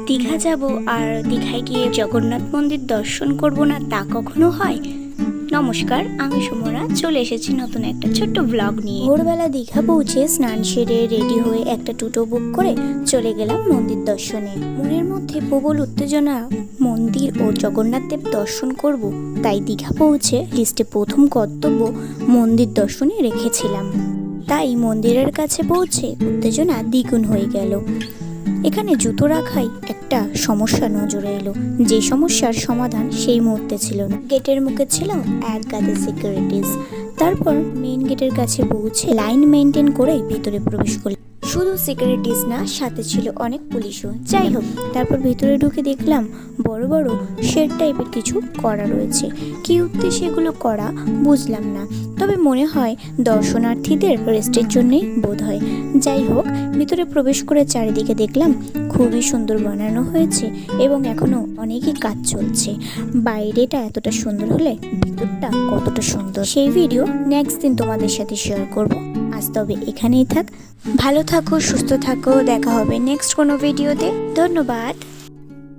দীঘা যাব আর দীঘায় গিয়ে জগন্নাথ মন্দির দর্শন করব না তা কখনো হয়? নমস্কার, আমি সুমনা চলে এসেছি নতুন একটা ছোট্ট ব্লগ নিয়ে। ভোরবেলা দীঘা পৌঁছে স্নান সেরে রেডি হয়ে একটা টোটো বুক করে চলে গেলাম মন্দির দর্শনে। মনের মধ্যে প্রবল উত্তেজনা, মন্দির ও জগন্নাথ দেব দর্শন করব, তাই দীঘা পৌঁছে লিস্টে প্রথম কর্তব্য মন্দির দর্শনে রেখেছিলাম। তাই মন্দিরের কাছে পৌঁছে উত্তেজনা দ্বিগুণ হয়ে গেল। এখানে জুতো রাখাই একটা সমস্যা নজরে এলো, যে সমস্যার সমাধান সেই মুহূর্তে ছিল না। গেটের মুখে ছিল এক গাদে সিকিউরিটিজ। তারপর মেইন গেটের কাছে পৌঁছে লাইন মেনটেন করে ভিতরে প্রবেশ করলাম। শুধু সিকিউরিটিজ না, সাথে ছিল অনেক পুলিশও। যাই হোক, তারপর ভিতরে ঢুকে দেখলাম বড় বড় শেড টাইপের কিছু করা রয়েছে। কি উদ্দেশ্যে এগুলো করা বুঝলাম না, তবে মনে হয় দর্শনার্থীদের রেস্টের জন্যই বোধ হয়। যাই হোক, ভিতরে প্রবেশ করে চারিদিকে দেখলাম খুবই সুন্দর বানানো হয়েছে এবং এখনো অনেকই কাজ চলছে। বাইরেটা এতটা সুন্দর হলে ভিতরটা কতটা সুন্দর সেই ভিডিও নেক্সট দিন তোমাদের সাথে শেয়ার করব। আজ তবে এখানেই থাক। ভালো থাকো, সুস্থ থাকো, দেখা হবে নেক্সট কোনো ভিডিওতে। ধন্যবাদ।